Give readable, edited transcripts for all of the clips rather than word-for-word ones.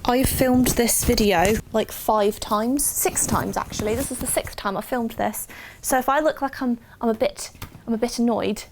I've filmed this video like 5 times, 6 times actually. This is the 6th time I filmed this. So if I look like I'm a bit annoyed,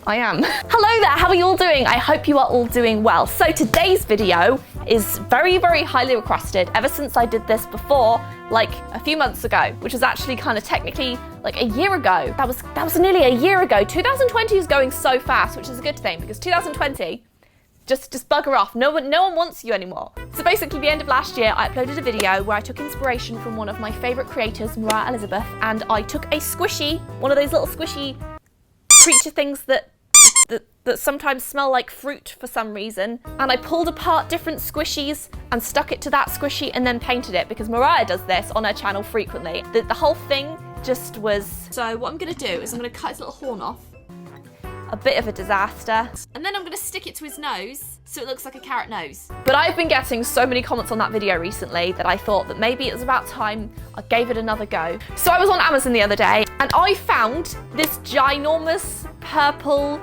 I am. Hello there, how are you all doing? I hope you are all doing well. So today's video is very, very highly requested ever since I did this before, like a few months ago, which was actually kind of technically like a year ago. That was nearly a year ago. 2020 is going so fast, which is a good thing because 2020, just bugger off. No one wants you anymore. So basically the end of last year, I uploaded a video where I took inspiration from one of my favorite creators, Moriah Elizabeth, and I took a squishy, one of those little squishy creature things that sometimes smell like fruit for some reason, and I pulled apart different squishies and stuck it to that squishy and then painted it because Moriah does this on her channel frequently. The whole thing just was... So what I'm gonna do is I'm gonna cut his little horn off. A bit of a disaster. And then I'm gonna stick it to his nose so it looks like a carrot nose. But I've been getting so many comments on that video recently that I thought that maybe it was about time I gave it another go. So I was on Amazon the other day and I found this ginormous purple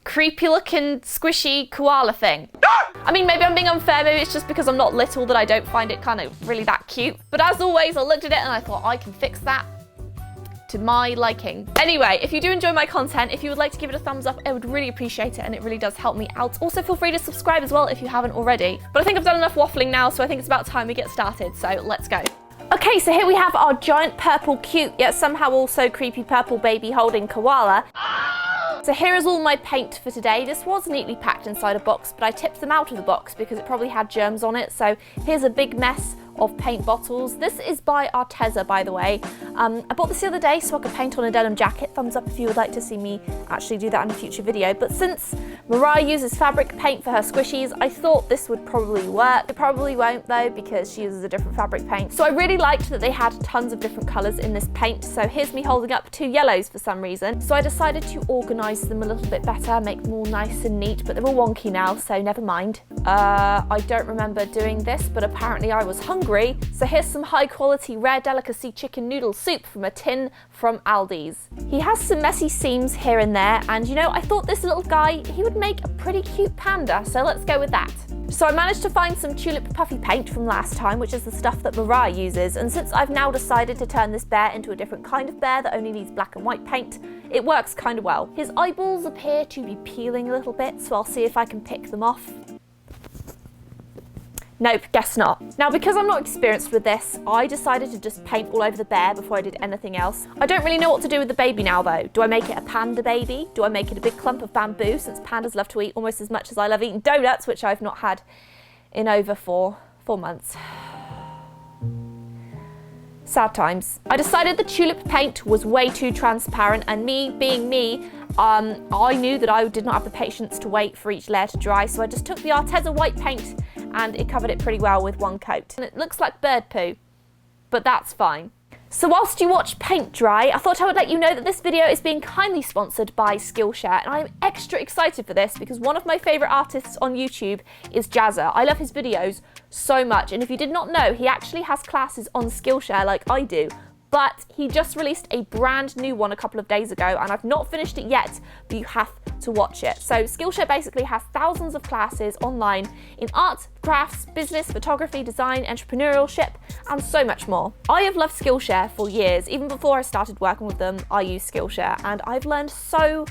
creepy looking squishy koala thing. I mean, maybe I'm being unfair, maybe it's just because I'm not little that I don't find it kind of really that cute. But as always, I looked at it and I thought I can fix that to my liking. Anyway, if you do enjoy my content, if you would like to give it a thumbs up, I would really appreciate it and it really does help me out. Also, feel free to subscribe as well if you haven't already. But I think I've done enough waffling now, so I think it's about time we get started, so let's go. Okay, so here we have our giant purple cute, yet somehow also creepy purple baby holding koala. So here is all my paint for today. This was neatly packed inside a box, but I tipped them out of the box because it probably had germs on it. So here's a big mess of paint bottles. This is by Arteza, by the way. I bought this the other day so I could paint on a denim jacket. Thumbs up if you would like to see me actually do that in a future video. But since Moriah uses fabric paint for her squishies, I thought this would probably work. It probably won't though because she uses a different fabric paint. So I really liked that they had tons of different colours in this paint. So here's me holding up 2 yellows for some reason. So I decided to organise them a little bit better, make them all nice and neat, but they're all wonky now, so never mind. I don't remember doing this, but apparently I was hungry. So here's some high quality rare delicacy chicken noodle soup from a tin from Aldi's. He has some messy seams here and there, and you know, I thought this little guy, he would make a pretty cute panda, so let's go with that. So I managed to find some tulip puffy paint from last time, which is the stuff that Moriah uses, and since I've now decided to turn this bear into a different kind of bear that only needs black and white paint, it works kind of well. His eyeballs appear to be peeling a little bit, so I'll see if I can pick them off. Nope, guess not. Now, because I'm not experienced with this, I decided to just paint all over the bear before I did anything else. I don't really know what to do with the baby now though. Do I make it a panda baby? Do I make it a big clump of bamboo, since pandas love to eat almost as much as I love eating donuts, which I've not had in over 4 months. Sad times. I decided the tulip paint was way too transparent, and me being me, I knew that I did not have the patience to wait for each layer to dry, so I just took the Arteza white paint and it covered it pretty well with one coat. And it looks like bird poo, but that's fine. So whilst you watch paint dry, I thought I would let you know that this video is being kindly sponsored by Skillshare, and I'm extra excited for this because one of my favourite artists on YouTube is Jazza. I love his videos so much, and if you did not know, he actually has classes on Skillshare like I do. But he just released a brand new one a couple of days ago and I've not finished it yet, but you have to watch it. So Skillshare basically has thousands of classes online in art, crafts, business, photography, design, entrepreneurship, and so much more. I have loved Skillshare for years. Even before I started working with them, I used Skillshare and I've learned so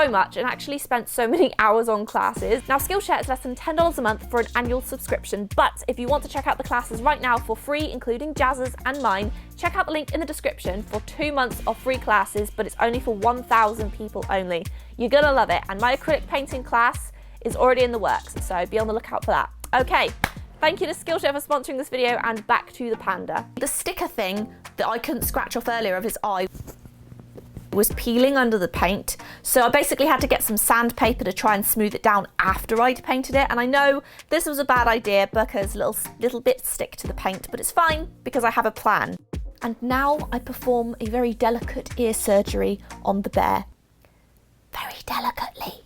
much and actually spent so many hours on classes. Now Skillshare is less than $10 a month for an annual subscription, but if you want to check out the classes right now for free, including Jazz's and mine, check out the link in the description for 2 months of free classes, but it's only for 1,000 people only. You're gonna love it, and my acrylic painting class is already in the works, so be on the lookout for that. Okay, thank you to Skillshare for sponsoring this video, and back to the panda. The sticker thing that I couldn't scratch off earlier of his eye was peeling under the paint, so I basically had to get some sandpaper to try and smooth it down after I'd painted it, and I know this was a bad idea because little bits stick to the paint, but it's fine because I have a plan. And now I perform a very delicate ear surgery on the bear. Very delicately.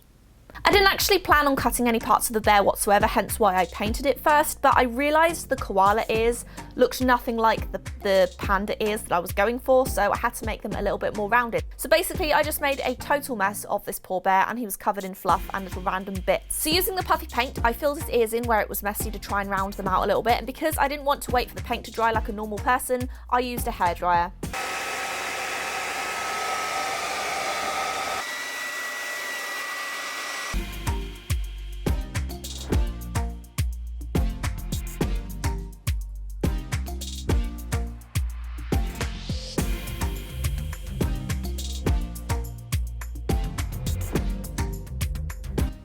I didn't actually plan on cutting any parts of the bear whatsoever, hence why I painted it first, but I realised the koala ears looked nothing like the panda ears that I was going for, so I had to make them a little bit more rounded. So basically I just made a total mess of this poor bear, and he was covered in fluff and little random bits. So using the puffy paint, I filled his ears in where it was messy to try and round them out a little bit, and because I didn't want to wait for the paint to dry like a normal person, I used a hairdryer.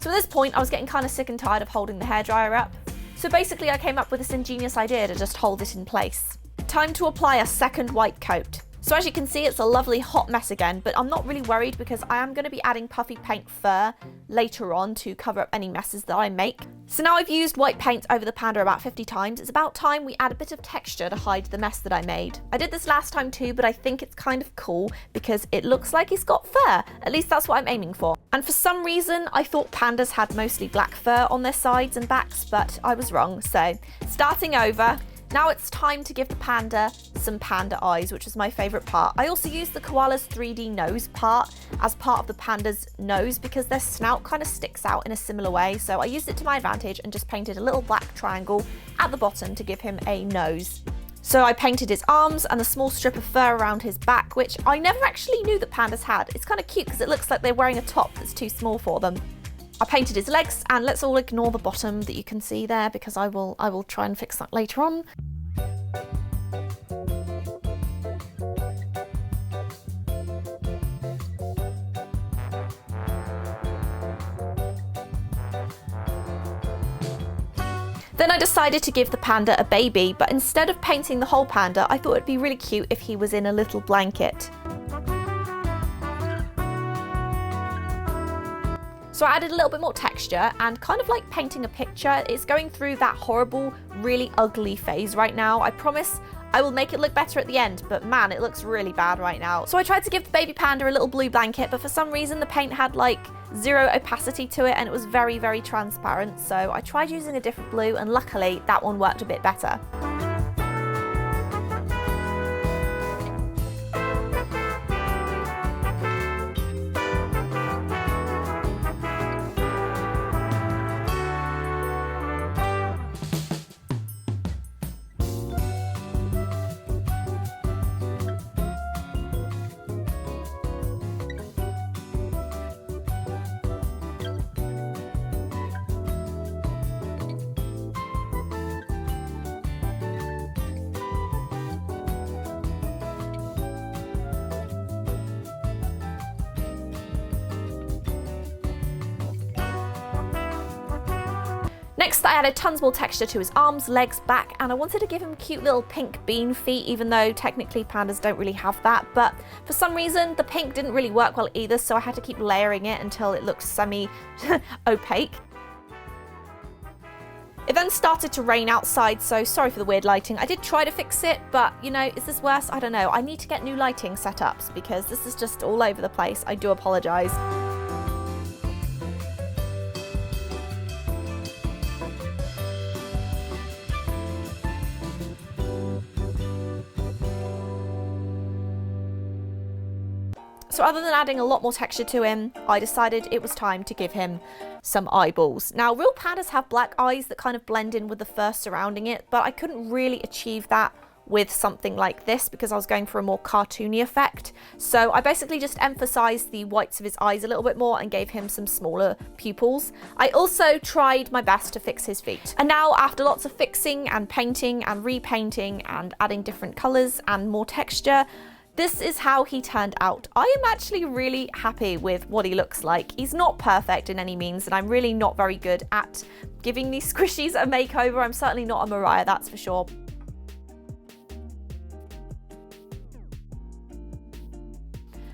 So at this point, I was getting kind of sick and tired of holding the hairdryer up. So basically I came up with this ingenious idea to just hold it in place. Time to apply a second white coat. So as you can see, it's a lovely hot mess again, but I'm not really worried because I am going to be adding puffy paint fur later on to cover up any messes that I make. So now I've used white paint over the panda about 50 times, it's about time we add a bit of texture to hide the mess that I made. I did this last time too, but I think it's kind of cool because it looks like he's got fur. At least that's what I'm aiming for. And for some reason, I thought pandas had mostly black fur on their sides and backs, but I was wrong. So starting over. Now it's time to give the panda some panda eyes, which is my favourite part. I also used the koala's 3D nose part as part of the panda's nose because their snout kind of sticks out in a similar way. So I used it to my advantage and just painted a little black triangle at the bottom to give him a nose. So I painted his arms and a small strip of fur around his back, which I never actually knew that pandas had. It's kind of cute because it looks like they're wearing a top that's too small for them. I painted his legs, and let's all ignore the bottom that you can see there because I will try and fix that later on. Then I decided to give the panda a baby, but instead of painting the whole panda, I thought it'd be really cute if he was in a little blanket. So I added a little bit more texture, and kind of like painting a picture, it's going through that horrible, really ugly phase right now. I promise I will make it look better at the end, but man, it looks really bad right now. So I tried to give the baby panda a little blue blanket, but for some reason the paint had like 0 opacity to it and it was very, very transparent. So I tried using a different blue, and luckily that one worked a bit better. Next, I added tons more texture to his arms, legs, back, and I wanted to give him cute little pink bean feet, even though technically pandas don't really have that. But for some reason, the pink didn't really work well either, so I had to keep layering it until it looked semi-opaque. It then started to rain outside, so sorry for the weird lighting. I did try to fix it, but you know, is this worse? I don't know. I need to get new lighting setups because this is just all over the place. I do apologise. So other than adding a lot more texture to him, I decided it was time to give him some eyeballs. Now, real pandas have black eyes that kind of blend in with the fur surrounding it, but I couldn't really achieve that with something like this because I was going for a more cartoony effect. So I basically just emphasized the whites of his eyes a little bit more and gave him some smaller pupils. I also tried my best to fix his feet. And now, after lots of fixing and painting and repainting and adding different colors and more texture, this is how he turned out. I am actually really happy with what he looks like. He's not perfect in any means, and I'm really not very good at giving these squishies a makeover. I'm certainly not a Moriah, that's for sure.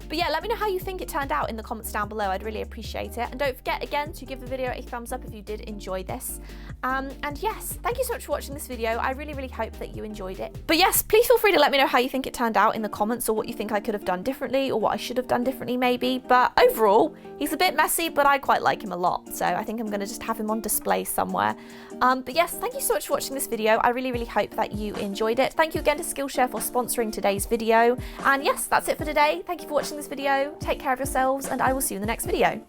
But yeah, let me know how you think it turned out in the comments down below. I'd really appreciate it. And don't forget again to give the video a thumbs up if you did enjoy this. And yes, thank you so much for watching this video. I really, really hope that you enjoyed it. But yes, please feel free to let me know how you think it turned out in the comments, or what you think I could have done differently, or what I should have done differently maybe. But overall, he's a bit messy, but I quite like him a lot. So I think I'm going to just have him on display somewhere. But yes, thank you so much for watching this video. I really, really hope that you enjoyed it. Thank you again to Skillshare for sponsoring today's video. And yes, that's it for today. Thank you for watching this video. Take care of yourselves, and I will see you in the next video.